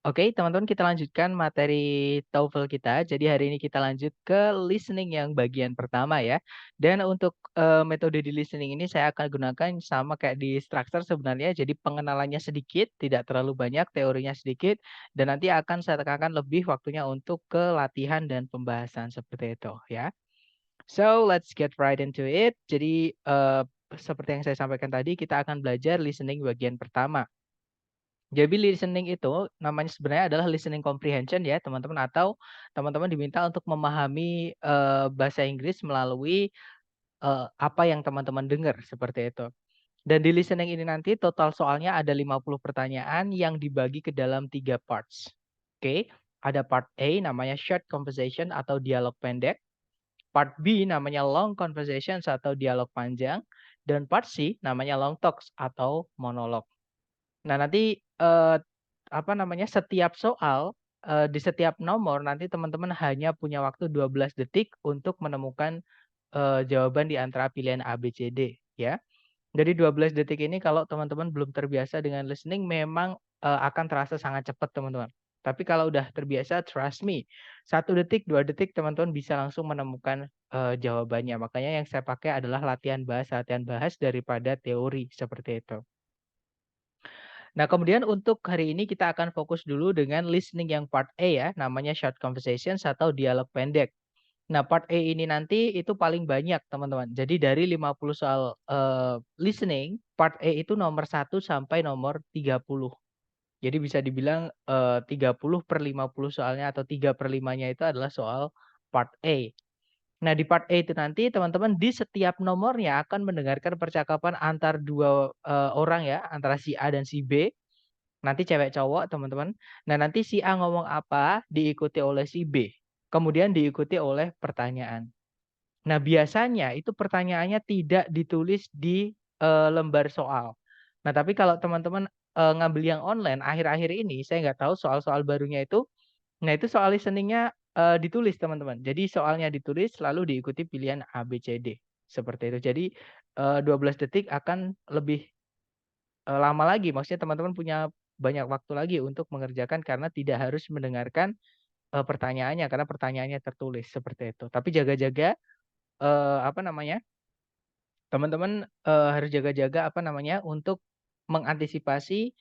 Oke, teman-teman kita lanjutkan materi TOEFL kita. Jadi hari ini kita lanjut ke listening yang bagian pertama ya. Dan untuk metode di listening ini saya akan gunakan sama kayak di structure sebenarnya. Jadi pengenalannya sedikit, tidak terlalu banyak, teorinya sedikit, dan nanti akan saya tekankan lebih waktunya untuk ke latihan dan pembahasan seperti itu ya. So let's get right into it. Jadi seperti yang saya sampaikan tadi, kita akan belajar listening bagian pertama. Jadi listening itu namanya sebenarnya adalah listening comprehension ya teman-teman, atau teman-teman diminta untuk memahami, bahasa Inggris melalui, apa yang teman-teman dengar, seperti itu. Dan di listening ini nanti total soalnya ada 50 pertanyaan yang dibagi ke dalam 3 parts. Oke, ada part A namanya short conversation atau dialog pendek, part B namanya long conversations atau dialog panjang, dan part C namanya long talks atau monolog. Nah nanti, setiap soal, di setiap nomor nanti teman-teman hanya punya waktu 12 detik untuk menemukan, jawaban di antara pilihan A, B, C, D ya. Jadi 12 detik ini kalau teman-teman belum terbiasa dengan listening memang, akan terasa sangat cepat teman-teman. Tapi kalau udah terbiasa, trust me, 1 detik, 2 detik teman-teman bisa langsung menemukan, jawabannya. Makanya yang saya pakai adalah latihan bahas daripada teori, seperti itu. Nah, kemudian untuk hari ini kita akan fokus dulu dengan listening yang part A ya, namanya short conversations atau dialog pendek. Nah, part A ini nanti itu paling banyak, teman-teman. Jadi dari 50 soal, listening, part A itu nomor 1 sampai nomor 30. Jadi bisa dibilang, 30/50 soalnya atau 3/5-nya itu adalah soal part A. Nah, di part A itu nanti teman-teman di setiap nomornya akan mendengarkan percakapan antar 2 orang ya, antara si A dan si B. Nanti cewek cowok teman-teman. Nah nanti si A ngomong apa, diikuti oleh si B. Kemudian diikuti oleh pertanyaan. Nah biasanya itu pertanyaannya tidak ditulis di, lembar soal. Nah tapi kalau teman-teman, ngambil yang online akhir-akhir ini, saya nggak tahu soal-soal barunya itu, nah itu soal listening-nya, ditulis teman-teman. Jadi soalnya ditulis lalu diikuti pilihan A, B, C, D, seperti itu. Jadi, 12 detik akan lebih lama lagi, maksudnya teman-teman punya banyak waktu lagi untuk mengerjakan karena tidak harus mendengarkan, pertanyaannya, karena pertanyaannya tertulis, seperti itu. Tapi jaga-jaga, eee, apa namanya, teman-teman, harus jaga-jaga, untuk mengantisipasi,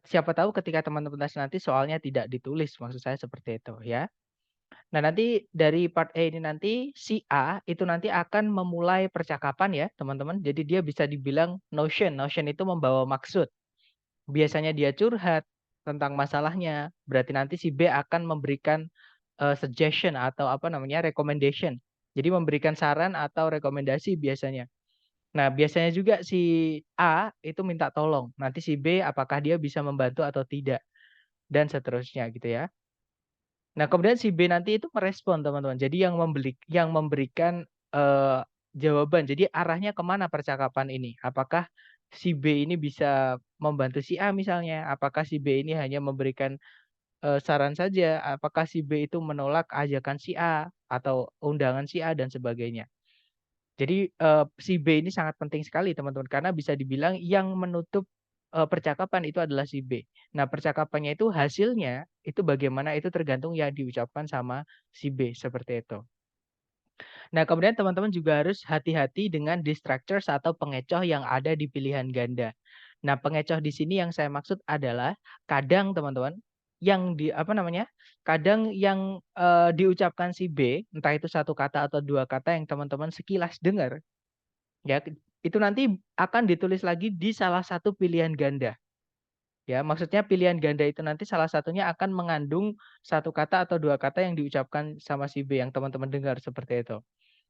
siapa tahu ketika teman-teman tes nanti soalnya tidak ditulis, maksud saya seperti itu, ya. Nah, nanti dari part A ini nanti, si A itu nanti akan memulai percakapan ya, teman-teman. Jadi dia bisa dibilang notion, notion itu membawa maksud. Biasanya dia curhat tentang masalahnya, berarti nanti si B akan memberikan, suggestion atau recommendation. Jadi memberikan saran atau rekomendasi biasanya. Nah, biasanya juga si A itu minta tolong, nanti si B apakah dia bisa membantu atau tidak, dan seterusnya gitu ya. Nah, kemudian si B nanti itu merespon teman-teman, jadi yang memberikan, jawaban, jadi arahnya kemana percakapan ini. Apakah si B ini bisa membantu si A misalnya, apakah si B ini hanya memberikan, saran saja, apakah si B itu menolak ajakan si A, atau undangan si A dan sebagainya. Jadi, si B ini sangat penting sekali teman-teman, karena bisa dibilang yang menutup, percakapan itu adalah si B. Nah, percakapannya itu hasilnya, itu bagaimana itu tergantung yang diucapkan sama si B, seperti itu. Nah, kemudian teman-teman juga harus hati-hati dengan distractors atau pengecoh yang ada di pilihan ganda. Nah, pengecoh di sini yang saya maksud adalah kadang teman-teman, kadang yang, diucapkan si B, entah itu satu kata atau 2 kata yang teman-teman sekilas dengar, ya, itu nanti akan ditulis lagi di salah satu pilihan ganda, ya. Maksudnya pilihan ganda itu nanti salah satunya akan mengandung satu kata atau 2 kata yang diucapkan sama si B yang teman-teman dengar, seperti itu.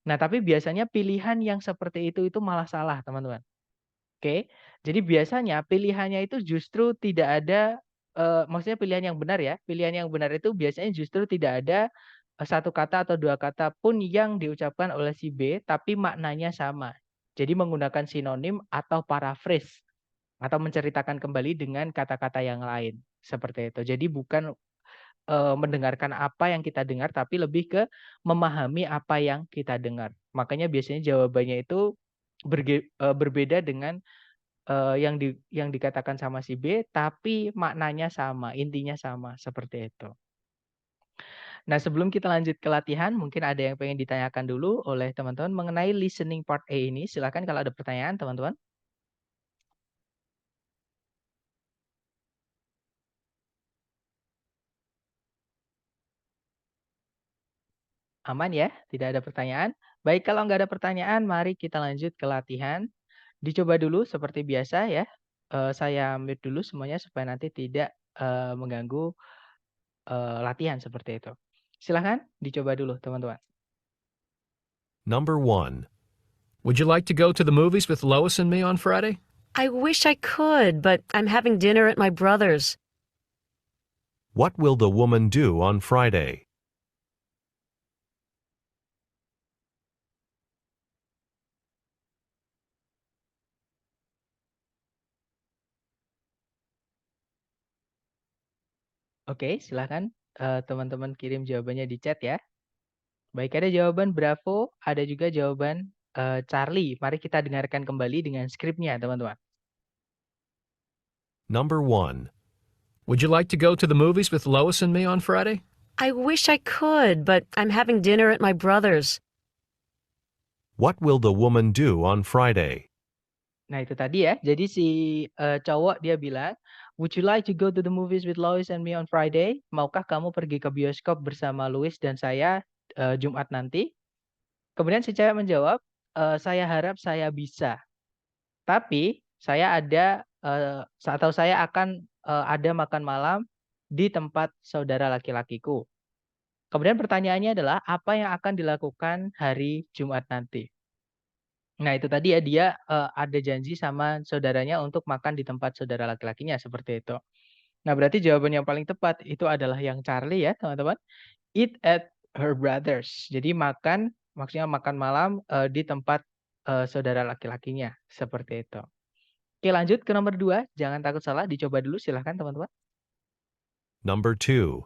Nah, tapi biasanya pilihan yang seperti itu malah salah, teman-teman. Oke. Jadi biasanya pilihannya itu justru tidak ada, maksudnya pilihan yang benar ya, pilihan yang benar itu biasanya justru tidak ada, 1 kata atau 2 kata pun yang diucapkan oleh si B, tapi maknanya sama. Jadi menggunakan sinonim atau paraphrase, atau menceritakan kembali dengan kata-kata yang lain, seperti itu. Jadi bukan, mendengarkan apa yang kita dengar, tapi lebih ke memahami apa yang kita dengar. Makanya biasanya jawabannya itu berbeda dengan yang dikatakan sama si B, tapi maknanya sama, intinya sama, seperti itu. Nah, sebelum kita lanjut ke latihan, mungkin ada yang pengen ditanyakan dulu oleh teman-teman mengenai listening part A ini. Silakan kalau ada pertanyaan, teman-teman. Aman ya? Tidak ada pertanyaan? Baik, kalau nggak ada pertanyaan, mari kita lanjut ke latihan. Dicoba dulu seperti biasa ya. Saya mute dulu semuanya supaya nanti tidak mengganggu latihan seperti itu. Silahkan dicoba dulu, teman-teman. Number 1. Would you like to go to the movies with Lois and me on Friday? I wish I could, but I'm having dinner at my brother's. What will the woman do on Friday? Oke, silahkan teman-teman kirim jawabannya di chat ya. Baik, ada jawaban Bravo, ada juga jawaban Charlie. Mari kita dengarkan kembali dengan skripnya, teman-teman. Number 1. Would you like to go to the movies with Lois and me on Friday? I wish I could, but I'm having dinner at my brother's. What will the woman do on Friday? Nah, itu tadi ya. Jadi si cowok dia bilang, "Would you like to go to the movies with Lois and me on Friday?" Maukah kamu pergi ke bioskop bersama Louis dan saya Jumat nanti? Kemudian si cewek menjawab, "Saya harap saya bisa. Tapi saya ada atau saya akan ada makan malam di tempat saudara laki-lakiku." Kemudian pertanyaannya adalah, apa yang akan dilakukan hari Jumat nanti? Nah, itu tadi ya, dia ada janji sama saudaranya untuk makan di tempat saudara laki-lakinya, seperti itu. Nah, berarti jawaban yang paling tepat itu adalah yang Charlie ya, teman-teman. Eat at her brother's. Jadi makan, maksudnya makan malam di tempat saudara laki-lakinya, seperti itu. Oke, lanjut ke nomor 2. Jangan takut salah, dicoba dulu silahkan teman-teman. Number 2.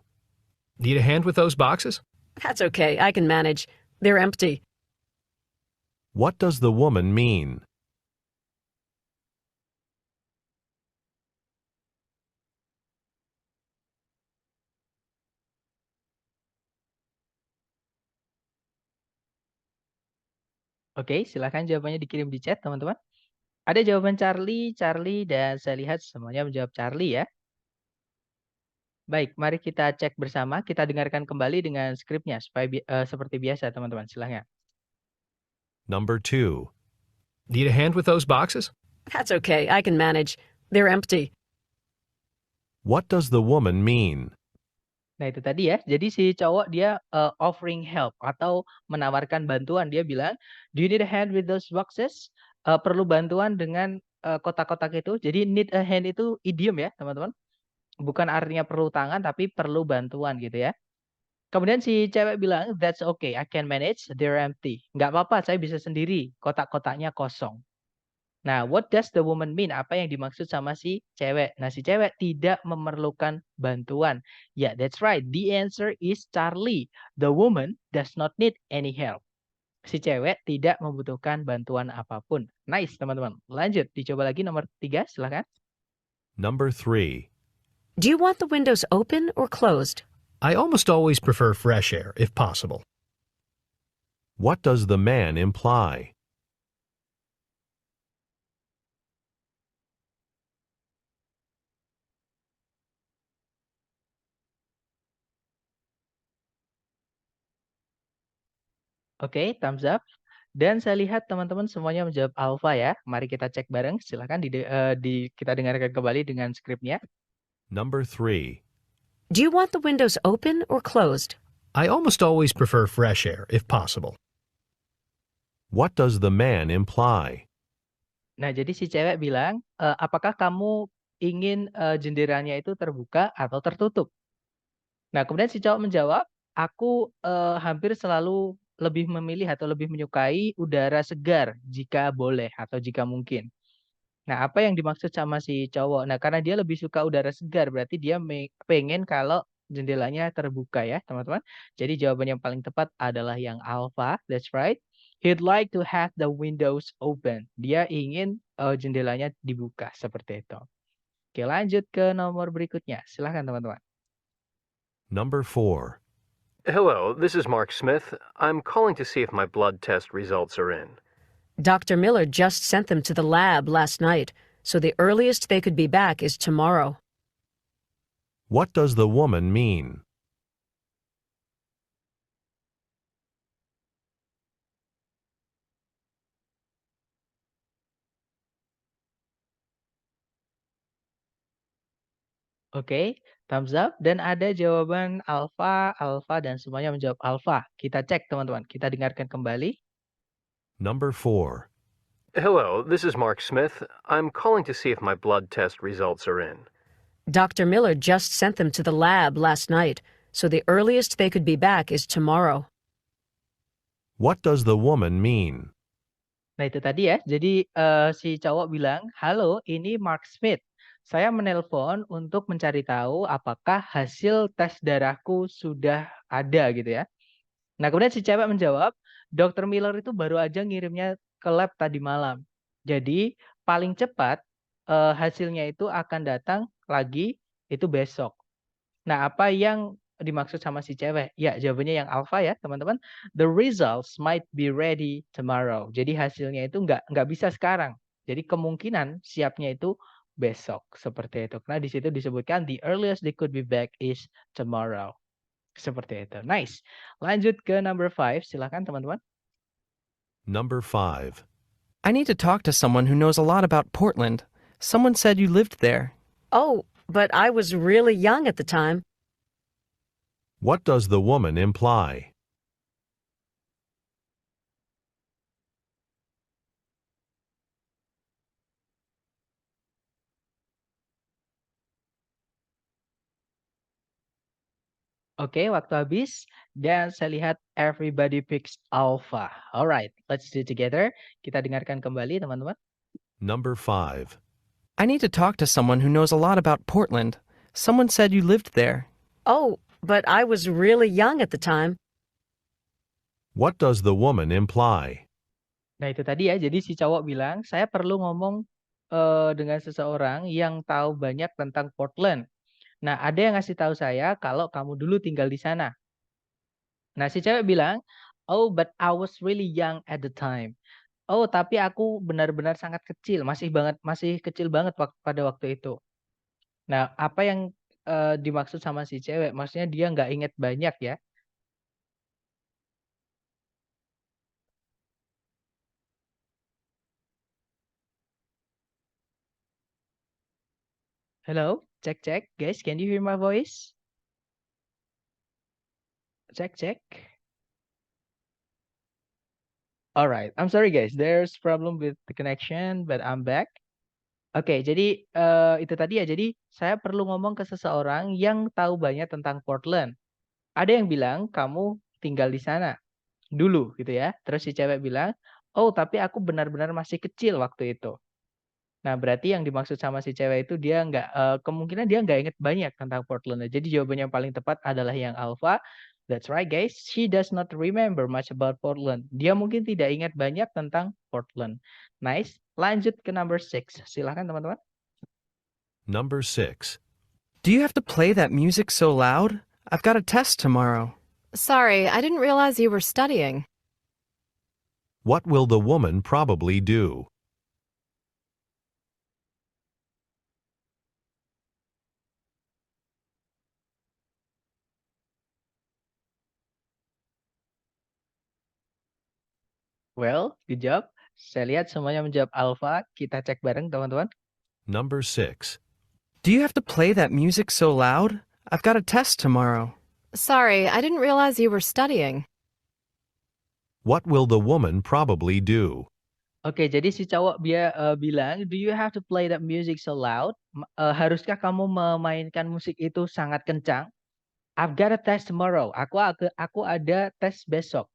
Need a hand with those boxes? That's okay, I can manage. They're empty. What does the woman mean? Oke, silahkan jawabannya dikirim di chat teman-teman. Ada jawaban Charlie, Charlie, dan saya lihat semuanya menjawab Charlie ya. Baik, mari kita cek bersama, kita dengarkan kembali dengan skripnya supaya seperti biasa teman-teman, silahkan. Number 2. Need a hand with those boxes? That's okay, I can manage. They're empty. What does the woman mean? Nah, itu tadi ya. Jadi si cowok dia offering help atau menawarkan bantuan. Dia bilang, "Do you need a hand with those boxes?" Perlu bantuan dengan kotak-kotak itu. Jadi need a hand itu idiom ya, teman-teman. Bukan artinya perlu tangan tapi perlu bantuan gitu ya. Kemudian si cewek bilang, "That's okay, I can manage, they're empty." Nggak apa-apa, saya bisa sendiri, kotak-kotaknya kosong. Nah, what does the woman mean? Apa yang dimaksud sama si cewek? Nah, si cewek tidak memerlukan bantuan. Ya, yeah, that's right. The answer is Charlie. The woman does not need any help. Si cewek tidak membutuhkan bantuan apapun. Nice, teman-teman. Lanjut, dicoba lagi nomor 3, silakan. Number 3. Do you want the windows open or closed? I almost always prefer fresh air, if possible. What does the man imply? Oke, thumbs up. Dan saya lihat teman-teman semuanya menjawab alpha ya. Mari kita cek bareng. Silakan kita dengarkan kembali dengan skripnya. Number 3. Do you want the windows open or closed? I almost always prefer fresh air, if possible. What does the man imply? Nah, jadi si cewek bilang, apakah kamu ingin jendelanya itu terbuka atau tertutup? Nah, kemudian si cowok menjawab, aku hampir selalu lebih memilih atau lebih menyukai udara segar jika boleh atau jika mungkin. Nah, apa yang dimaksud sama si cowok? Nah, karena dia lebih suka udara segar, berarti dia pengen kalau jendelanya terbuka ya, teman-teman. Jadi jawaban yang paling tepat adalah yang alpha, that's right. He'd like to have the windows open. Dia ingin jendelanya dibuka seperti itu. Oke, lanjut ke nomor berikutnya. Silahkan teman-teman. Number 4. Hello, this is Mark Smith. I'm calling to see if my blood test results are in. Dr. Miller just sent them to the lab last night, so the earliest they could be back is tomorrow. What does the woman mean? Oke, thumbs up. Dan ada jawaban alfa, alfa, dan semuanya menjawab alfa. Kita cek teman-teman. Kita dengarkan kembali. Number 4. Hello, this is Mark Smith. I'm calling to see if my blood test results are in. Dr. Miller just sent them to the lab last night, so the earliest they could be back is tomorrow. What does the woman mean? Nah, itu tadi ya. Jadi si cowok bilang, "Halo, ini Mark Smith. Saya menelpon untuk mencari tahu apakah hasil tes darahku sudah ada," gitu ya. Nah, kemudian si cewek menjawab, "Dokter Miller itu baru aja ngirimnya ke lab tadi malam. Jadi paling cepat hasilnya itu akan datang lagi itu besok." Nah, apa yang dimaksud sama si cewek? Ya, jawabannya yang alfa ya, teman-teman. The results might be ready tomorrow. Jadi hasilnya itu nggak bisa sekarang. Jadi kemungkinan siapnya itu besok seperti itu. Karena di situ disebutkan the earliest they could be back is tomorrow. Seperti itu. Nice. Lanjut ke number 5. Silakan teman-teman. Number 5. I need to talk to someone who knows a lot about Portland. Someone said you lived there. Oh, but I was really young at the time. What does the woman imply? Oke, waktu habis. Dan saya lihat everybody picks alpha. Alright, let's do it together. Kita dengarkan kembali teman-teman. Number 5. I need to talk to someone who knows a lot about Portland. Someone said you lived there. Oh, but I was really young at the time. What does the woman imply? Nah, itu tadi ya. Jadi si cowok bilang, "Saya perlu ngomong dengan seseorang yang tahu banyak tentang Portland. Nah, ada yang ngasih tahu saya kalau kamu dulu tinggal di sana." Nah, si cewek bilang, "Oh, but I was really young at the time." Oh, tapi aku benar-benar sangat kecil, masih kecil banget pada waktu itu. Nah, apa yang dimaksud sama si cewek? Maksudnya dia nggak inget banyak ya. Hello, cek cek, guys, can you hear my voice? Cek cek. Alright, I'm sorry guys, there's problem with the connection, but I'm back. Oke, jadi itu tadi ya. Jadi saya perlu ngomong ke seseorang yang tahu banyak tentang Portland. Ada yang bilang kamu tinggal di sana dulu gitu ya. Terus si cewek bilang, "Oh, tapi aku benar-benar masih kecil waktu itu." Nah, berarti yang dimaksud sama si cewek itu dia kemungkinan dia nggak inget banyak tentang Portland. Jadi jawaban yang paling tepat adalah yang alpha. That's right guys, she does not remember much about Portland. Dia mungkin tidak ingat banyak tentang Portland. Nice. Lanjut ke number 6. Silakan teman-teman. Number 6. Do you have to play that music so loud? I've got a test tomorrow. Sorry, I didn't realize you were studying. What will the woman probably do? Well, good job. Saya lihat semuanya menjawab alpha. Kita cek bareng teman-teman. Number 6. Do you have to play that music so loud? I've got a test tomorrow. Sorry, I didn't realize you were studying. What will the woman probably do? Oke, jadi si cowok dia bilang, "Do you have to play that music so loud?" Haruskah kamu memainkan musik itu sangat kencang? I've got a test tomorrow. Aku ada tes besok.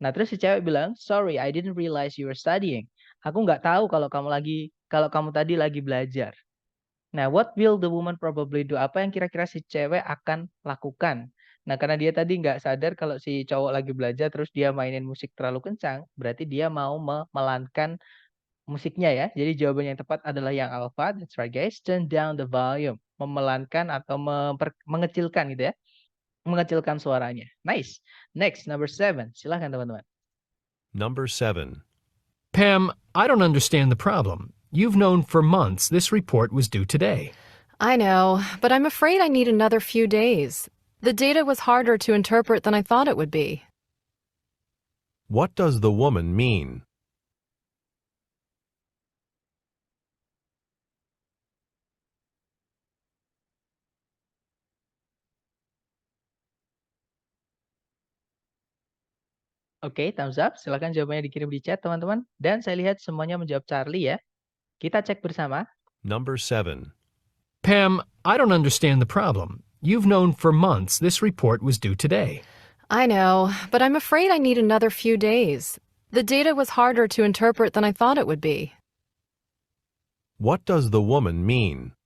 Nah, terus si cewek bilang, "Sorry, I didn't realize you were studying." Aku nggak tahu kalau kamu tadi lagi belajar. Nah, what will the woman probably do? Apa yang kira-kira si cewek akan lakukan? Nah, karena dia tadi nggak sadar kalau si cowok lagi belajar terus dia mainin musik terlalu kencang, berarti dia mau memelankan musiknya ya. Jadi jawaban yang tepat adalah yang alpha. That's right guys. Turn down the volume. Memelankan atau mengecilkan gitu ya. Mengecilkan suaranya. Nice. Next, number 7. Silahkan teman-teman. Number 7. Pam, I don't understand the problem. You've known for months this report was due today. I know, but I'm afraid I need another few days. The data was harder to interpret than I thought it would be. What does the woman mean? Oke, thumbs up. Silahkan jawabannya dikirim di chat teman-teman. Dan saya lihat semuanya menjawab Charlie ya. Kita cek bersama. Number 7. Pam, I don't understand the problem. You've known for months this report was due today. I know, but I'm afraid I need another few days. The data was harder to interpret than I thought it would be. What does the woman mean?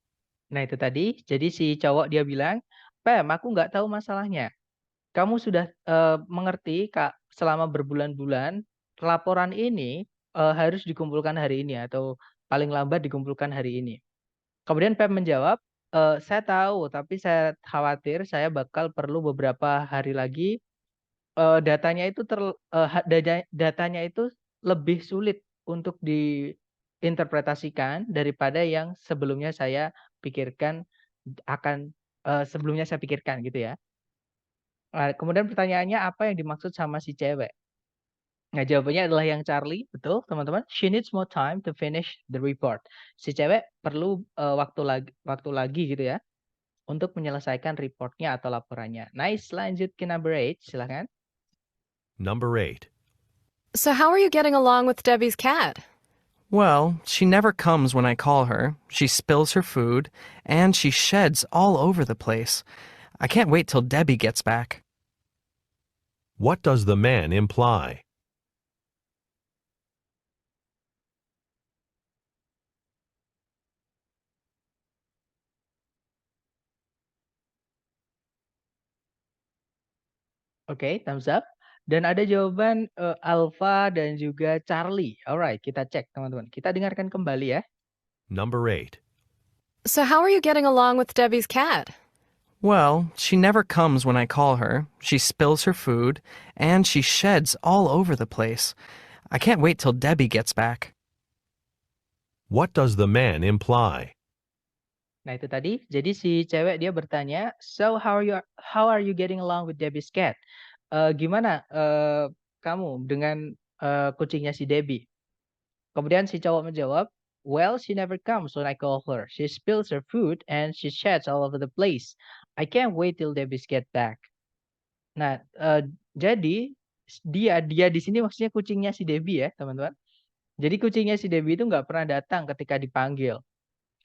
Nah itu tadi. Jadi si cowok dia bilang, Pam, aku nggak tahu masalahnya. Kamu sudah mengerti Kak, selama berbulan-bulan laporan ini harus dikumpulkan hari ini atau paling lambat dikumpulkan hari ini. Kemudian Pep menjawab, saya tahu tapi saya khawatir saya bakal perlu beberapa hari lagi, datanya itu datanya itu lebih sulit untuk diinterpretasikan daripada yang sebelumnya saya pikirkan sebelumnya saya pikirkan gitu ya. Nah, kemudian pertanyaannya apa yang dimaksud sama si cewek? Nah, jawabannya adalah yang Charlie, betul teman-teman. She needs more time to finish the report. Si cewek perlu waktu lagi gitu ya untuk menyelesaikan reportnya atau laporannya. Nice, lanjut ke number 8, silakan. Number 8. So how are you getting along with Debbie's cat? Well, she never comes when I call her. She spills her food, and she sheds all over the place. I can't wait till Debbie gets back. What does the man imply? Oke, thumbs up. Dan ada jawaban Alpha dan juga Charlie. Alright, kita cek teman-teman. Kita dengarkan kembali ya. Number 8. So how are you getting along with Debbie's cat? Well, she never comes when I call her. She spills her food, and she sheds all over the place. I can't wait till Debbie gets back. What does the man imply? Nah, itu tadi. Jadi si cewek dia bertanya, "So how are you getting along with Debbie's cat?" Gimana kamu dengan kucingnya si Debbie? Kemudian si cowok menjawab, "Well, she never comes when I call her. She spills her food and she sheds all over the place. I can't wait till Debbie's get back." Nah, jadi dia di sini maksudnya kucingnya si Debbie ya, teman-teman. Jadi kucingnya si Debbie itu nggak pernah datang ketika dipanggil.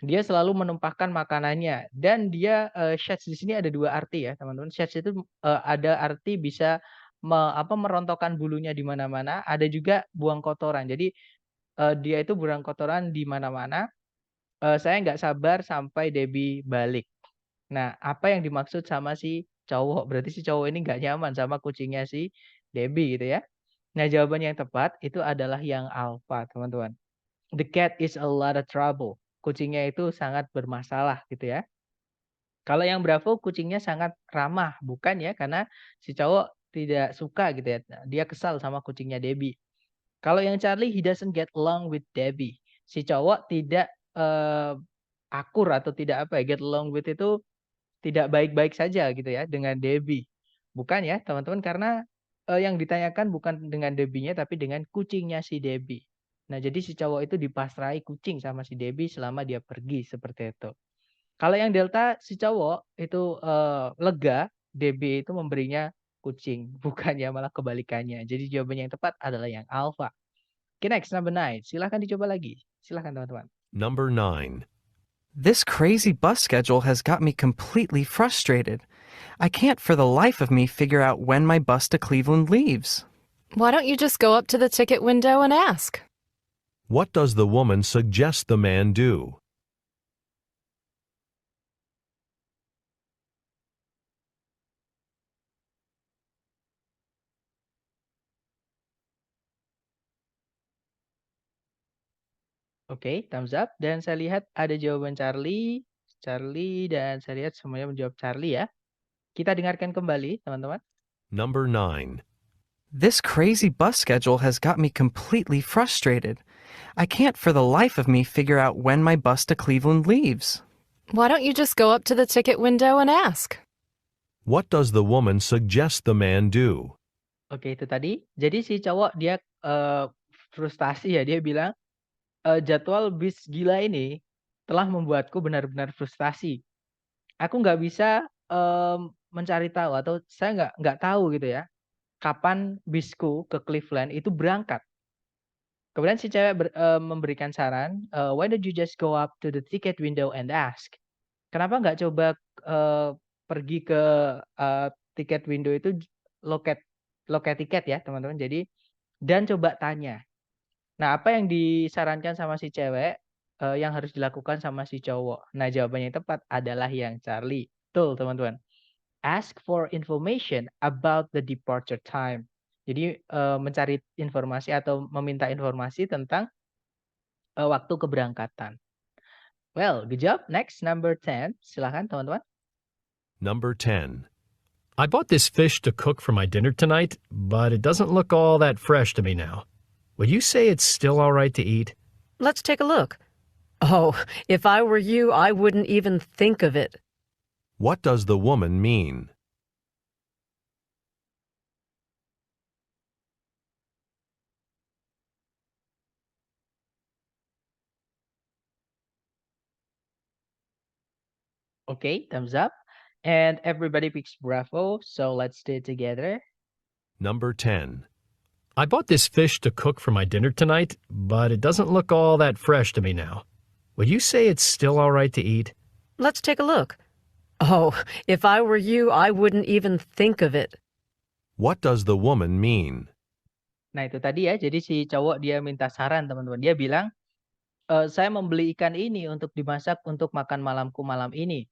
Dia selalu menumpahkan makanannya dan dia, sheds di sini ada 2 arti ya, teman-teman. Sheds itu, ada arti bisa merontokkan bulunya di mana-mana, ada juga buang kotoran. Jadi, dia itu buang kotoran di mana-mana, "Saya nggak sabar sampai Debbie balik." Nah, apa yang dimaksud sama si cowok? Berarti si cowok ini nggak nyaman sama kucingnya si Debbie gitu ya. Nah, jawaban yang tepat itu adalah yang alpha, teman-teman. The cat is a lot of trouble. Kucingnya itu sangat bermasalah gitu ya. Kalau yang Bravo kucingnya sangat ramah, bukan ya? Karena si cowok tidak suka gitu ya. Dia kesal sama kucingnya Debbie. Kalau yang Charlie he doesn't get along with Debbie. Si cowok tidak akur atau tidak apa ya, get along with itu tidak baik-baik saja gitu ya dengan Debbie. Bukan ya, teman-teman karena yang ditanyakan bukan dengan Debbie-nya tapi dengan kucingnya si Debbie. Nah, jadi si cowok itu dipasrahi kucing sama si Debbie selama dia pergi, seperti itu. Kalau yang Delta, si cowok itu, lega, Debbie itu memberinya kucing, bukannya malah kebalikannya. Jadi jawabannya yang tepat adalah yang Alpha. Oke, next, number 9. Silahkan dicoba lagi. Silahkan teman-teman. Number 9. This crazy bus schedule has got me completely frustrated. I can't for the life of me figure out when my bus to Cleveland leaves. Why don't you just go up to the ticket window and ask? What does the woman suggest the man do? Oke, thumbs up. Dan saya lihat ada jawaban Charlie, dan saya lihat semuanya menjawab Charlie ya. Kita dengarkan kembali, teman-teman. Number 9. This crazy bus schedule has got me completely frustrated. I can't for the life of me figure out when my bus to Cleveland leaves. Why don't you just go up to the ticket window and ask? What does the woman suggest the man do? Oke, itu tadi. Jadi si cowok dia frustasi ya. Dia bilang, jadwal bis gila ini telah membuatku benar-benar frustasi. Aku nggak bisa mencari tahu atau saya nggak tahu gitu ya, kapan bisku ke Cleveland itu berangkat. Kemudian si cewek memberikan saran, "Why don't you just go up to the ticket window and ask?" Kenapa nggak coba, pergi ke, tiket window itu loket loket tiket ya, teman-teman. Jadi dan coba tanya. Nah, apa yang disarankan sama si cewek, yang harus dilakukan sama si cowok? Nah, jawabannya yang tepat adalah yang Charlie. Betul, teman-teman. Ask for information about the departure time. Jadi, mencari informasi atau meminta informasi tentang, waktu keberangkatan. Well, good job. Next, number 10. Silakan, teman-teman. Number 10. I bought this fish to cook for my dinner tonight, but it doesn't look all that fresh to me now. Would you say it's still all right to eat? Let's take a look. Oh, if I were you, I wouldn't even think of it. What does the woman mean? Okay, thumbs up. And everybody picks bravo, so let's do it together. Number 10. I bought this fish to cook for my dinner tonight, but it doesn't look all that fresh to me now. Would you say it's still all right to eat? Let's take a look. Oh, if I were you, I wouldn't even think of it. What does the woman mean? Nah, itu tadi ya. Jadi si cowok dia minta saran, teman-teman. Dia bilang, "Saya membeli ikan ini untuk dimasak untuk makan malamku malam ini.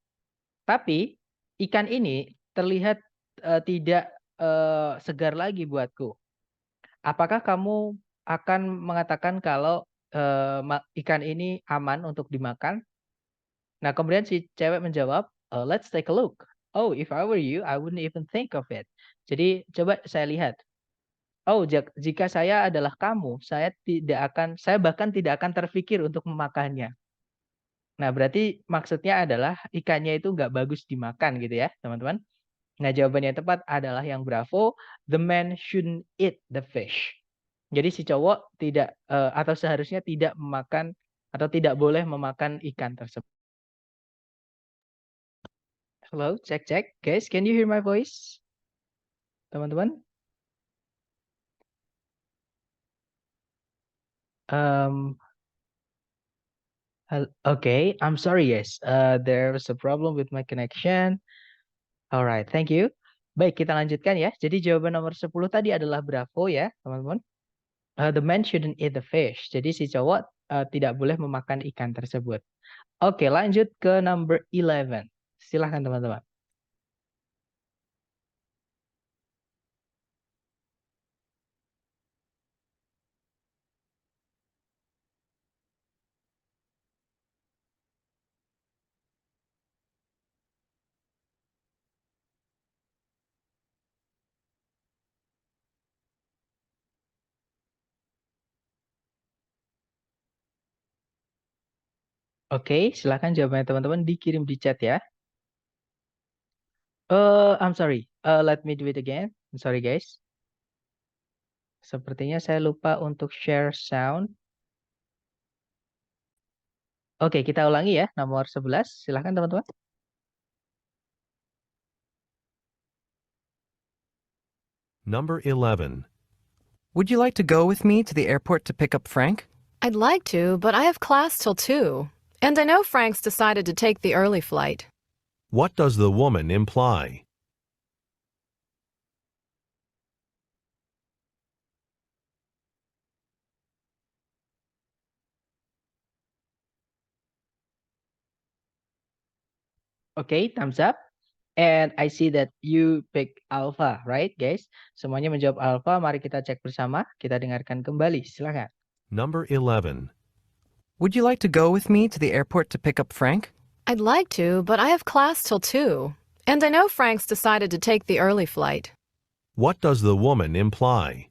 Tapi ikan ini terlihat, tidak, segar lagi buatku. Apakah kamu akan mengatakan kalau, ikan ini aman untuk dimakan?" Nah, kemudian si cewek menjawab, "Let's take a look. Oh, if I were you, I wouldn't even think of it." Jadi coba saya lihat. Oh, jika saya adalah kamu, saya bahkan tidak akan terfikir untuk memakannya. Nah, berarti maksudnya adalah ikannya itu nggak bagus dimakan gitu ya, teman-teman. Nah, jawabannya yang tepat adalah yang bravo, the man shouldn't eat the fish. Jadi si cowok tidak, atau seharusnya tidak memakan atau tidak boleh memakan ikan tersebut. Hello, cek cek. Guys, can you hear my voice? Teman-teman? Um, okay, I'm sorry guys. There's a problem with my connection. Alright, thank you. Baik, kita lanjutkan ya. Jadi jawaban nomor 10 tadi adalah bravo ya, teman-teman. The man shouldn't eat the fish. Jadi si cowok tidak boleh memakan ikan tersebut. Oke, lanjut ke number 11. Silahkan teman-teman. Oke, silahkan jawabannya teman-teman dikirim di chat ya. I'm sorry. Let me do it again. I'm sorry guys. Sepertinya saya lupa untuk share sound. Oke, kita ulangi ya. Nomor 11. Silahkan teman-teman. Number 11. Would you like to go with me to the airport to pick up Frank? I'd like to, but I have class till 2. And I know Frank's decided to take the early flight. What does the woman imply? Oke, thumbs up. And I see that you pick Alpha, right guys? Semuanya menjawab Alpha. Mari kita cek bersama. Kita dengarkan kembali. Silakan. Number 11. Would you like to go with me to the airport to pick up Frank? I'd like to, but I have class till 2. And I know Frank's decided to take the early flight. What does the woman imply?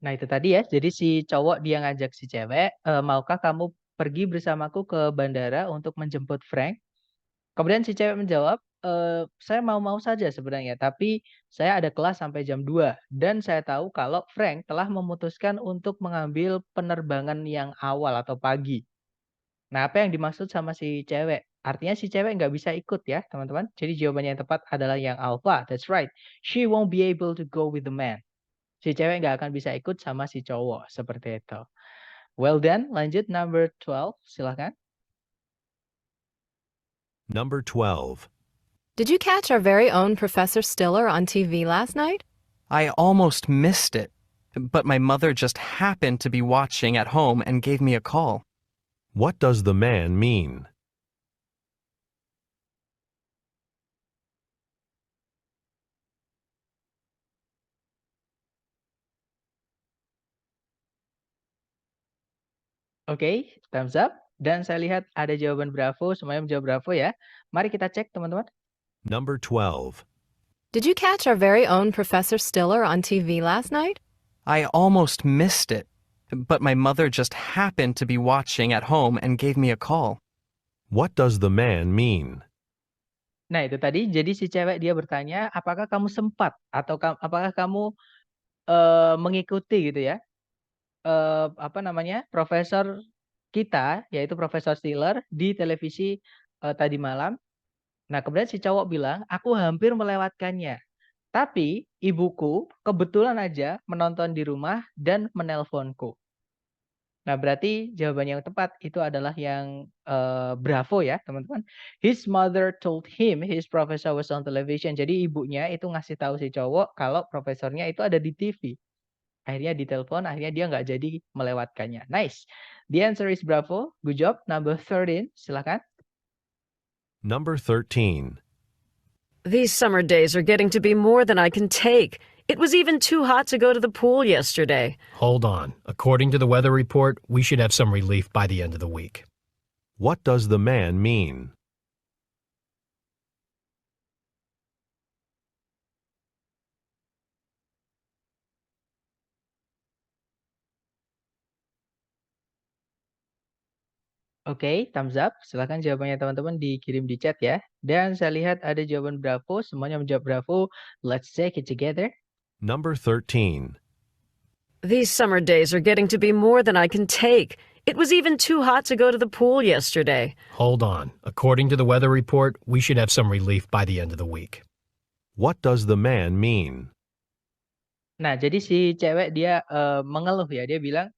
Nah, itu tadi ya. Jadi si cowok dia ngajak si cewek, "Maukah kamu pergi bersamaku ke bandara untuk menjemput Frank?" Kemudian si cewek menjawab, "Saya mau-mau saja sebenarnya, tapi saya ada kelas sampai jam 2 dan saya tahu kalau Frank telah memutuskan untuk mengambil penerbangan yang awal atau pagi." Nah, apa yang dimaksud sama si cewek? Artinya si cewek nggak bisa ikut ya, teman-teman. Jadi jawabannya yang tepat adalah yang alpha, that's right. She won't be able to go with the man. Si cewek nggak akan bisa ikut sama si cowok, seperti itu. Well done, lanjut number 12, silahkan. Number 12. Did you catch our very own Professor Stiller on TV last night? I almost missed it, but my mother just happened to be watching at home and gave me a call. What does the man mean? Oke, thumbs up. Dan saya lihat ada jawaban bravo, semuanya menjawab bravo ya. Mari kita cek teman-teman. Number 12. Did you catch our very own Professor Stiller on TV last night? I almost missed it, but my mother just happened to be watching at home and gave me a call. What does the man mean? Nah, itu tadi. Jadi si cewek dia bertanya, apakah kamu sempat atau apakah kamu mengikuti gitu ya? Apa namanya? Profesor kita, yaitu Profesor Stiller di televisi tadi malam. Nah, kemudian si cowok bilang, aku hampir melewatkannya. Tapi ibuku kebetulan aja menonton di rumah dan menelponku. Nah, berarti jawaban yang tepat itu adalah yang bravo ya, teman-teman. His mother told him his professor was on television. Jadi ibunya itu ngasih tahu si cowok kalau profesornya itu ada di TV. Akhirnya ditelepon, akhirnya dia nggak jadi melewatkannya. Nice. The answer is bravo. Good job. Number 13, silakan. Number 13. These summer days are getting to be more than I can take. It was even too hot to go to the pool yesterday. Hold on. According to the weather report, we should have some relief by the end of the week. What does the man mean? Oke, thumbs up. Silakan jawabannya teman-teman dikirim di chat ya. Dan saya lihat ada jawaban bravo, semuanya menjawab bravo. Let's check it together. Number 13. These summer days are getting to be more than I can take. It was even too hot to go to the pool yesterday. Hold on. According to the weather report, we should have some relief by the end of the week. What does the man mean? Nah, jadi si cewek dia mengeluh ya. Dia bilang,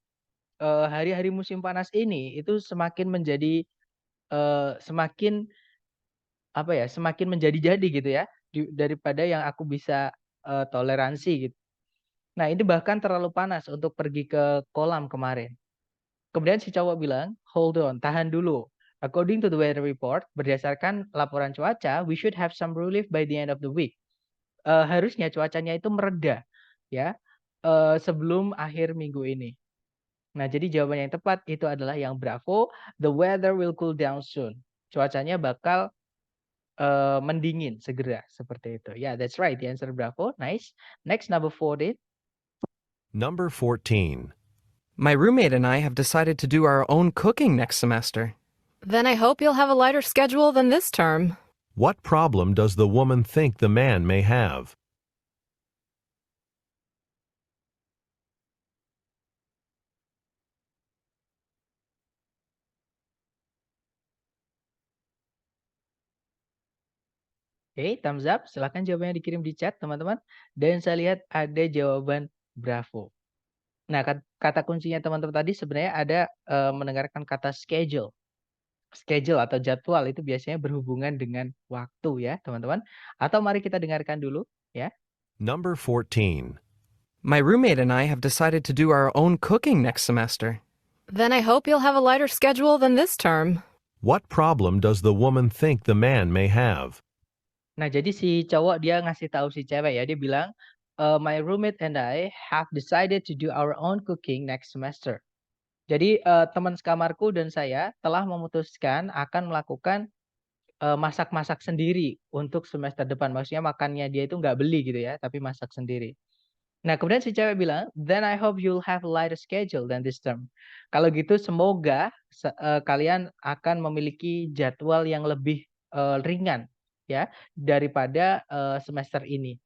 hari-hari musim panas ini itu semakin menjadi semakin apa ya, semakin menjadi-jadi gitu ya, daripada yang aku bisa toleransi gitu. Nah, ini bahkan terlalu panas untuk pergi ke kolam kemarin. Kemudian si cowok bilang, "Hold on, tahan dulu. According to the weather report, berdasarkan laporan cuaca, we should have some relief by the end of the week." Harusnya cuacanya itu mereda ya, sebelum akhir minggu ini. Nah, jadi jawaban yang tepat itu adalah yang bravo, the weather will cool down soon. Cuacanya bakal mendingin segera, seperti itu. Yeah, that's right, the answer bravo, nice. Next, number 14. Number 14. My roommate and I have decided to do our own cooking next semester. Then I hope you'll have a lighter schedule than this term. What problem does the woman think the man may have? Oke, thumbs up. Silahkan jawabannya dikirim di chat, teman-teman. Dan saya lihat ada jawaban bravo. Nah, kata kuncinya teman-teman tadi sebenarnya ada mendengarkan kata schedule. Schedule atau jadwal itu biasanya berhubungan dengan waktu ya, teman-teman. Atau mari kita dengarkan dulu ya. Number 14. My roommate and I have decided to do our own cooking next semester. Then I hope you'll have a lighter schedule than this term. What problem does the woman think the man may have? Nah, jadi si cowok dia ngasih tahu si cewek ya, dia bilang, my roommate and I have decided to do our own cooking next semester. Jadi, teman sekamarku dan saya telah memutuskan akan melakukan, masak-masak sendiri untuk semester depan. Maksudnya makannya dia itu nggak beli gitu ya, tapi masak sendiri. Nah, kemudian si cewek bilang, "Then I hope you'll have a lighter schedule than this term." Kalau gitu semoga kalian akan memiliki jadwal yang lebih, ringan ya, daripada, semester ini.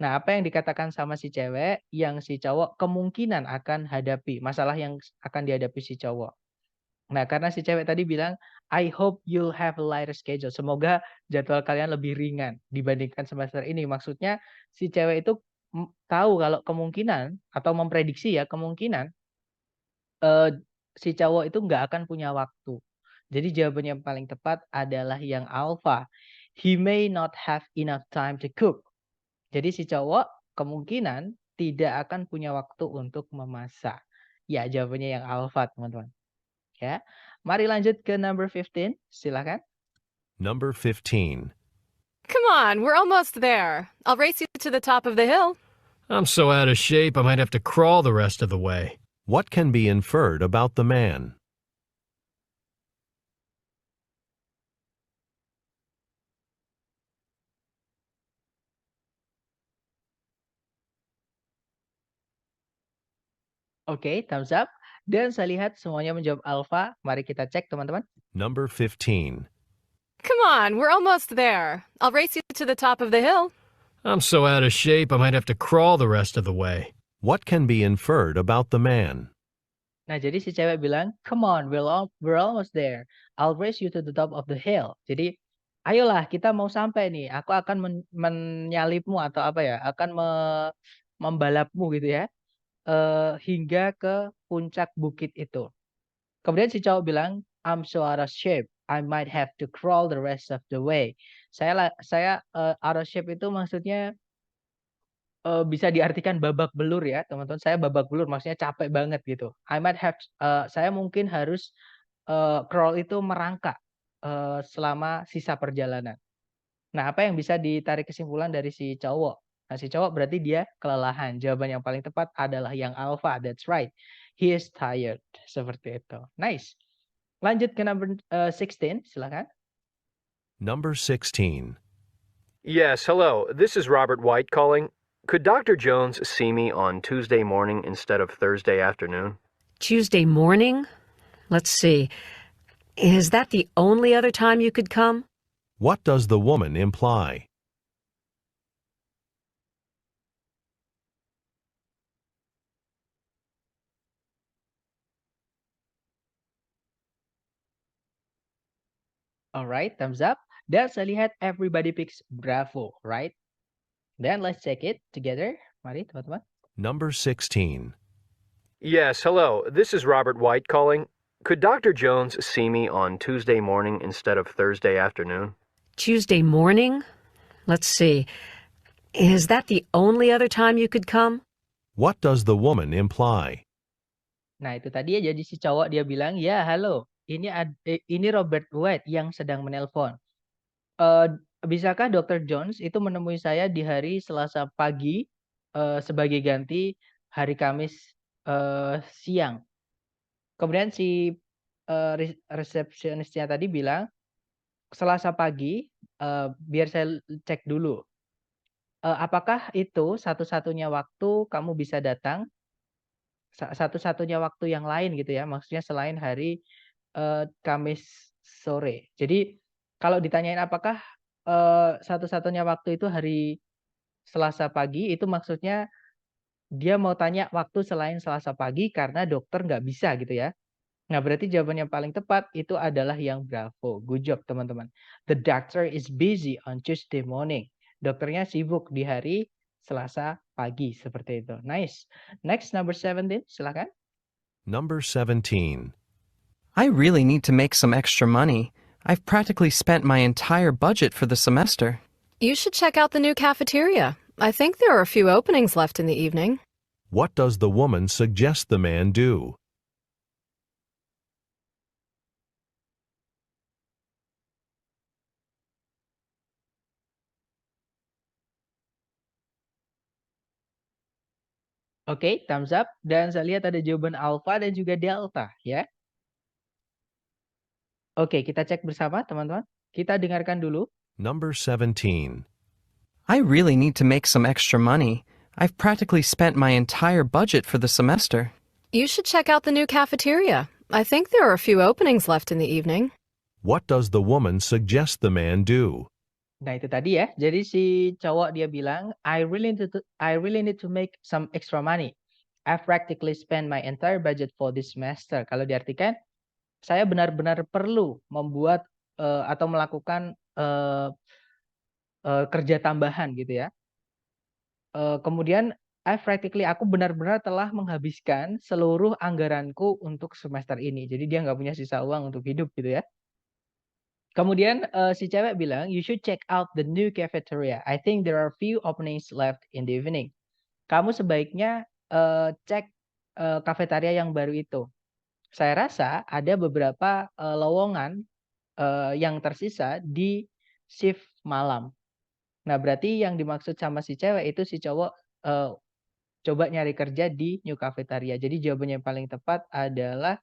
Nah, apa yang dikatakan sama si cewek, yang si cowok kemungkinan akan hadapi, masalah yang akan dihadapi si cowok. Nah, karena si cewek tadi bilang, "I hope you'll have a lighter schedule." Semoga jadwal kalian lebih ringan dibandingkan semester ini. Maksudnya si cewek itu, tahu kalau kemungkinan atau memprediksi ya, kemungkinan, eee, si cowok itu nggak akan punya waktu. Jadi jawaban yang paling tepat adalah yang alpha, "He may not have enough time to cook." Jadi si cowok kemungkinan tidak akan punya waktu untuk memasak. Ya, jawabannya yang alpha, teman-teman. Ya. Mari lanjut ke number 15, silakan. Number 15. Come on, we're almost there. I'll race you to the top of the hill. I'm so out of shape I might have to crawl the rest of the way. What can be inferred about the man? Oke, thumbs up. Dan saya lihat semuanya menjawab alpha. Mari kita cek, teman-teman. Number 15. Come on, we're almost there. I'll race you to the top of the hill. I'm so out of shape I might have to crawl the rest of the way. What can be inferred about the man? Nah, jadi si cewek bilang, "Come on, we're almost there. I'll race you to the top of the hill." Jadi, ayolah kita mau sampai nih. Aku akan menyalipmu atau apa ya, akan membalapmu gitu ya, hingga ke puncak bukit itu. Kemudian si cowok bilang, "I'm so out of shape. I might have to crawl the rest of the way." Out of shape itu maksudnya, bisa diartikan babak belur ya, teman-teman. Saya babak belur, maksudnya capek banget gitu. Saya mungkin harus, crawl itu merangkak, selama sisa perjalanan. Nah, apa yang bisa ditarik kesimpulan dari si cowok? Nah, si cowok berarti dia kelelahan. Jawaban yang paling tepat adalah yang alpha, that's right. He is tired, seperti itu. Nice. Lanjut ke number, 16, silakan. Number 16. Yes, hello. This is Robert White calling. Could Dr. Jones see me on Tuesday morning instead of Thursday afternoon? Tuesday morning? Let's see. Is that the only other time you could come? What does the woman imply? Alright, thumbs up. Dan saya lihat everybody picks bravo, right? Then let's check it together. Mari, teman-teman. Number 16. Yes, hello. This is Robert White calling. Could Dr. Jones see me on Tuesday morning instead of Thursday afternoon? Tuesday morning? Let's see. Is that the only other time you could come? What does the woman imply? Nah, itu tadi ya, jadi si cowok dia bilang, "Ya, halo, ini Robert White yang sedang menelpon. Eee, Bisakah Dokter Jones itu menemui saya di hari Selasa pagi, sebagai ganti hari Kamis, siang?" Kemudian si, resepsionisnya tadi bilang, "Selasa pagi, biar saya cek dulu, apakah itu satu-satunya waktu kamu bisa datang? Satu-satunya waktu yang lain gitu ya, maksudnya selain hari, Kamis sore." Jadi kalau ditanyain apakah, satu-satunya waktu itu hari Selasa pagi, itu maksudnya dia mau tanya waktu selain Selasa pagi karena dokter nggak bisa gitu ya. Nah, berarti jawaban yang paling tepat itu adalah yang bravo. Good job teman-teman. The doctor is busy on Tuesday morning. Dokternya sibuk di hari Selasa pagi, seperti itu. Nice. Next, number 17, silakan. Number 17. I really need to make some extra money. I've practically spent my entire budget for the semester. You should check out the new cafeteria. I think there are a few openings left in the evening. What does the woman suggest the man do? Oke, thumbs up. Dan saya lihat ada jawaban alpha dan juga delta ya. Oke, kita cek bersama teman-teman. Kita dengarkan dulu. Number 17. I really need to make some extra money. I've practically spent my entire budget for the semester. You should check out the new cafeteria. I think there are a few openings left in the evening. What does the woman suggest the man do? Nah, itu tadi ya. Jadi si cowok dia bilang, I really need to make some extra money. I've practically spent my entire budget for this semester. Kalau diartikan, saya benar-benar perlu membuat atau melakukan kerja tambahan gitu ya. Kemudian aku benar-benar telah menghabiskan seluruh anggaranku untuk semester ini. Jadi dia nggak punya sisa uang untuk hidup gitu ya. Kemudian si cewek bilang, you should check out the new cafeteria. I think there are few openings left in the evening. Kamu sebaiknya cek kafetaria yang baru itu. Saya rasa ada beberapa lowongan yang tersisa di shift malam. Nah, berarti yang dimaksud sama si cewek itu si cowok coba nyari kerja di new cafeteria. Jadi jawabannya yang paling tepat adalah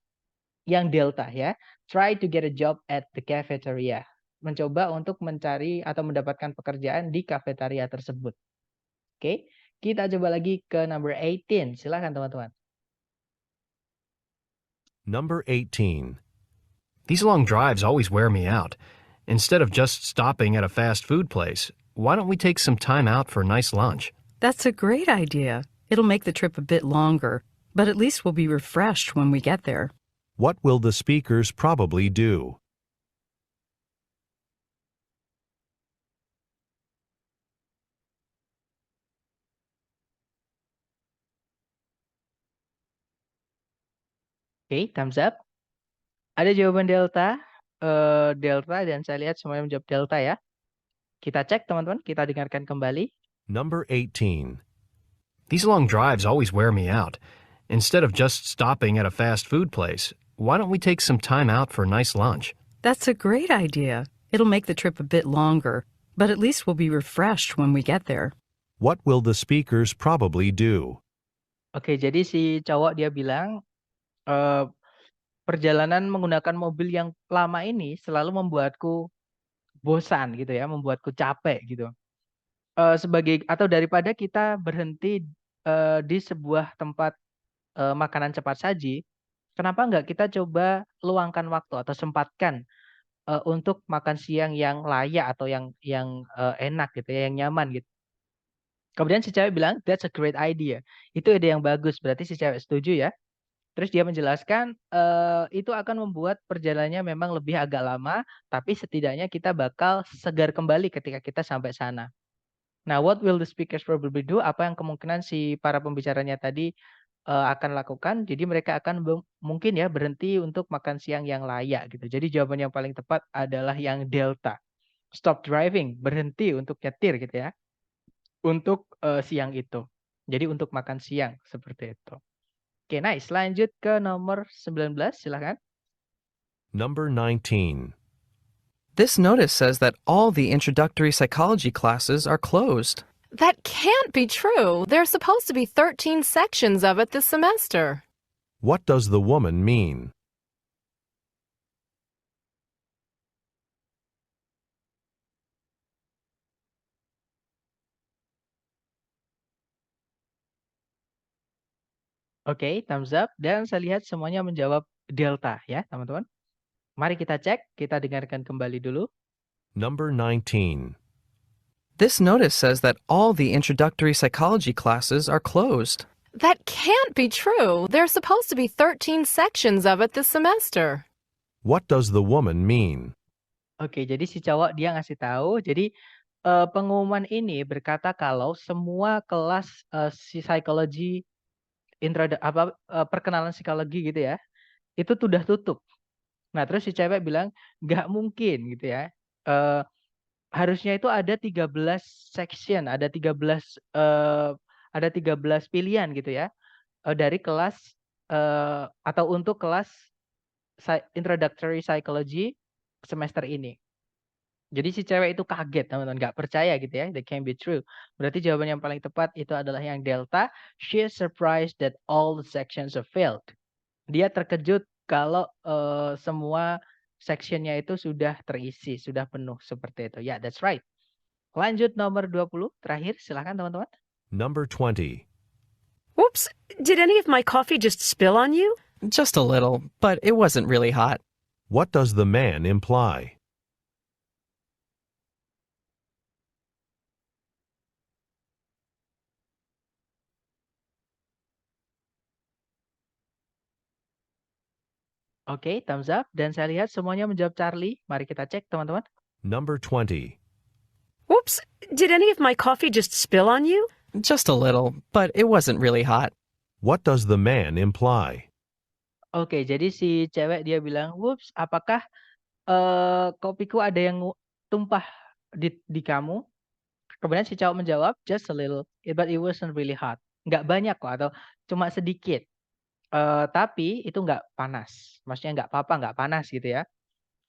yang delta ya. Try to get a job at the cafeteria. Mencoba untuk mencari atau mendapatkan pekerjaan di kafetaria tersebut. Oke, kita coba lagi ke number 18. Silakan teman-teman. Number 18. These long drives always wear me out. Instead of just stopping at a fast food place, why don't we take some time out for a nice lunch? That's a great idea. It'll make the trip a bit longer, but at least we'll be refreshed when we get there. What will the speakers probably do? Oke, thumbs up. Ada jawaban delta, delta dan saya lihat semuanya menjawab delta ya. Kita cek teman-teman, kita dengarkan kembali. Number 18. These long drives always wear me out. Instead of just stopping at a fast food place, why don't we take some time out for a nice lunch? That's a great idea. It'll make the trip a bit longer, but at least we'll be refreshed when we get there. What will the speakers probably do? Oke, jadi si cowok dia bilang, perjalanan menggunakan mobil yang lama ini selalu membuatku bosan gitu ya, membuatku capek gitu. Daripada kita berhenti di sebuah tempat makanan cepat saji, kenapa nggak kita coba luangkan waktu atau sempatkan untuk makan siang yang layak atau yang enak gitu ya, yang nyaman gitu. Kemudian si cewek bilang, that's a great idea. Itu ide yang bagus, berarti si cewek setuju ya. Terus dia menjelaskan, itu akan membuat perjalanannya memang lebih agak lama, tapi setidaknya kita bakal segar kembali ketika kita sampai sana. Nah, what will the speakers probably do? Apa yang kemungkinan si para pembicaranya tadi akan lakukan? Jadi mereka akan mungkin ya berhenti untuk makan siang yang layak gitu. Jadi jawaban yang paling tepat adalah yang delta. Stop driving, berhenti untuk nyetir gitu ya. Untuk siang itu. Jadi untuk makan siang seperti itu. Oke, nice. Lanjut ke nomor 19, silakan. Number 19. This notice says that all the introductory psychology classes are closed. That can't be true. There's supposed to be 13 sections of it this semester. What does the woman mean? Oke, thumbs up. Dan saya lihat semuanya menjawab delta ya, teman-teman. Mari kita cek, kita dengarkan kembali dulu. Number 19. This notice says that all the introductory psychology classes are closed. That can't be true. There's supposed to be 13 sections of it this semester. What does the woman mean? Oke, jadi si cowok dia ngasih tahu, jadi pengumuman ini berkata kalau semua kelas psikologi perkenalan psikologi gitu ya, itu sudah tutup. Nah, terus si cewek bilang, nggak mungkin gitu ya. Harusnya itu ada 13 section, ada 13 pilihan gitu ya. Dari kelas atau untuk kelas introductory psychology semester ini. Jadi si cewek itu kaget teman-teman, nggak percaya gitu ya, that can be true. Berarti jawaban yang paling tepat itu adalah yang delta, she is surprised that all the sections are filled. Dia terkejut kalau, semua section-nya itu sudah terisi, sudah penuh, seperti itu. Ya, that's right. Lanjut nomor 20, terakhir silakan teman-teman. Number 20. Whoops, did any of my coffee just spill on you? Just a little, but it wasn't really hot. What does the man imply? Oke, thumbs up dan saya lihat semuanya menjawab Charlie. Mari kita cek teman-teman. Number 20. Whoops, did any of my coffee just spill on you? Just a little, but it wasn't really hot. What does the man imply? Oke, jadi si cewek dia bilang, "Whoops, apakah, kopiku ada yang tumpah di kamu?" Kemudian si cowok menjawab, "Just a little, but it wasn't really hot." Nggak banyak kok atau cuma sedikit, tapi itu nggak panas. Maksudnya nggak apa-apa, nggak panas gitu ya.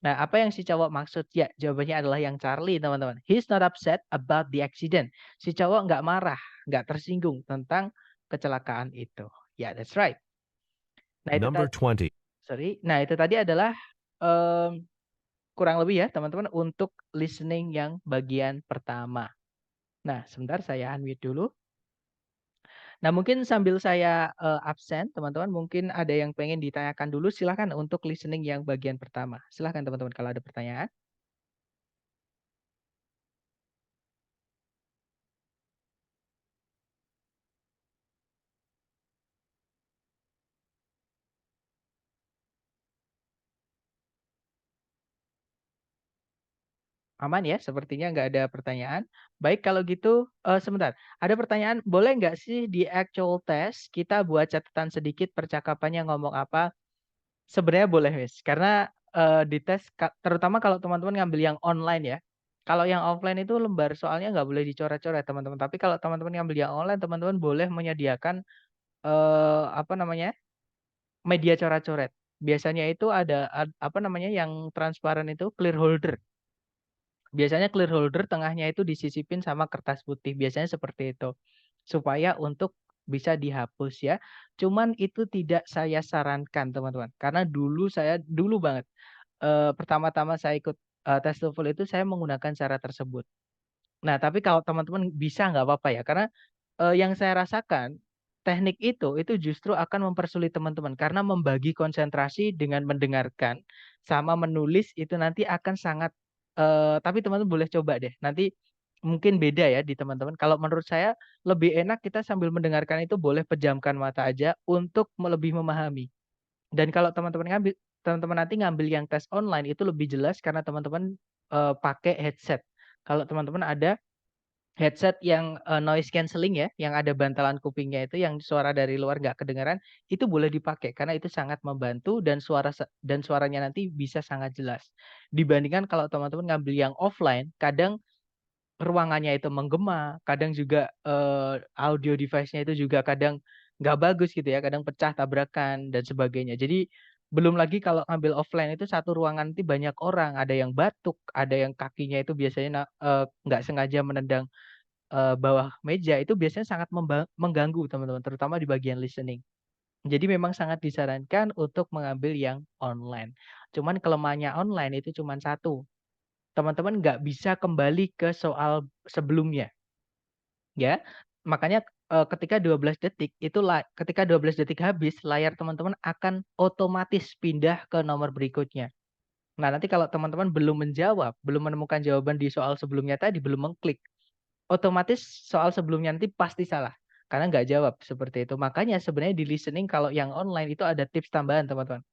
Nah, apa yang si cowok maksud? Ya, jawabannya adalah yang Charlie, teman-teman. He's not upset about the accident. Si cowok nggak marah, nggak tersinggung tentang kecelakaan itu. Ya, that's right. Nah, itu Number 20. Nah, itu tadi adalah, mmm, kurang lebih ya, teman-teman, untuk listening yang bagian pertama. Nah, sebentar saya unmute dulu. Nah, mungkin sambil saya, absen, teman-teman, mungkin ada yang pengen ditanyakan dulu, silahkan untuk listening yang bagian pertama. Silahkan teman-teman kalau ada pertanyaan. Aman ya, sepertinya nggak ada pertanyaan. Baik kalau gitu, sebentar, ada pertanyaan, boleh nggak sih di actual test kita buat catatan sedikit percakapannya ngomong apa? Sebenarnya boleh Wis, karena, di tes terutama kalau teman-teman ngambil yang online ya. Kalau yang offline itu lembar soalnya nggak boleh dicoret-coret teman-teman, tapi kalau teman-teman ngambil yang online, teman-teman boleh menyediakan, apa namanya, media coret-coret. Biasanya itu ada apa namanya, yang transparan itu clear holder. Biasanya clear holder tengahnya itu disisipin sama kertas putih, biasanya seperti itu. Supaya untuk bisa dihapus ya. Cuman itu tidak saya sarankan teman-teman, karena dulu banget, pertama-tama saya ikut, tes TOEFL itu saya menggunakan cara tersebut. Nah, tapi kalau teman-teman bisa nggak apa-apa ya, karena, yang saya rasakan, teknik itu justru akan mempersulit teman-teman, karena membagi konsentrasi dengan mendengarkan, sama menulis itu nanti akan sangat tapi teman-teman boleh coba deh, nanti mungkin beda ya di teman-teman. Kalau menurut saya lebih enak kita sambil mendengarkan itu boleh pejamkan mata aja untuk lebih memahami. Dan kalau teman-teman nanti ngambil yang tes online itu lebih jelas karena teman-teman, pakai headset. Kalau teman-teman ada headset yang, noise cancelling ya, yang ada bantalan kupingnya itu yang suara dari luar nggak kedengaran, itu boleh dipakai karena itu sangat membantu dan suaranya nanti bisa sangat jelas. Dibandingkan kalau teman-teman ngambil yang offline, kadang ruangannya itu menggema, kadang juga, audio device-nya itu juga kadang nggak bagus gitu ya, kadang pecah, tabrakan, dan sebagainya. Jadi, belum lagi kalau ngambil offline itu satu ruangan nanti banyak orang, ada yang batuk, ada yang kakinya itu biasanya nggak sengaja menendang, bawah meja, itu biasanya sangat mengganggu teman-teman, terutama di bagian listening. Jadi memang sangat disarankan untuk mengambil yang online. Cuman kelemahannya online itu cuman satu, teman-teman nggak bisa kembali ke soal sebelumnya, ya. Makanya, ketika 12 detik itu ketika 12 detik habis, layar teman-teman akan otomatis pindah ke nomor berikutnya. Nah, nanti kalau teman-teman belum menjawab, belum menemukan jawaban di soal sebelumnya tadi, belum mengklik, otomatis soal sebelumnya nanti pasti salah, karena nggak jawab, seperti itu. Makanya sebenarnya di listening kalau yang online itu ada tips tambahan, teman-teman.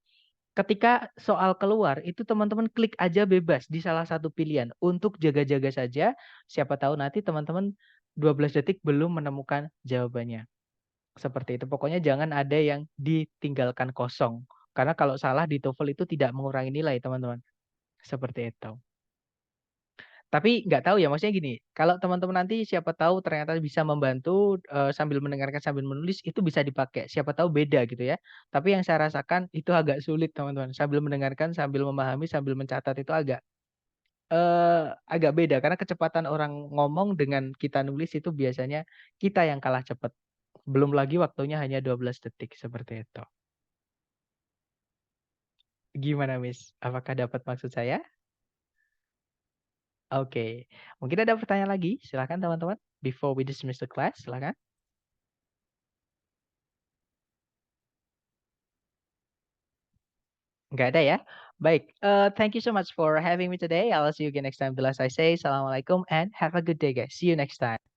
Ketika soal keluar, itu teman-teman klik aja bebas di salah satu pilihan untuk jaga-jaga saja, siapa tahu nanti teman-teman 12 detik belum menemukan jawabannya. Seperti itu. Pokoknya jangan ada yang ditinggalkan kosong. Karena kalau salah di TOEFL itu tidak mengurangi nilai, teman-teman. Seperti itu. Tapi nggak tahu ya, maksudnya gini, kalau teman-teman nanti siapa tahu ternyata bisa membantu, sambil mendengarkan sambil menulis itu bisa dipakai, siapa tahu beda gitu ya. Tapi yang saya rasakan itu agak sulit teman-teman, sambil mendengarkan, sambil memahami, sambil mencatat itu agak, agak beda karena kecepatan orang ngomong dengan kita nulis itu biasanya kita yang kalah cepat. Belum lagi waktunya hanya 12 detik seperti itu. Gimana, Miss? Apakah dapat maksud saya? Oke. Mungkin ada pertanyaan lagi? Silakan teman-teman. Before we dismiss the class, silakan. Nggak ada ya? Baik, thank you so much for having me today. I'll see you again next time. Till as I say, Assalamualaikum and have a good day, guys. See you next time.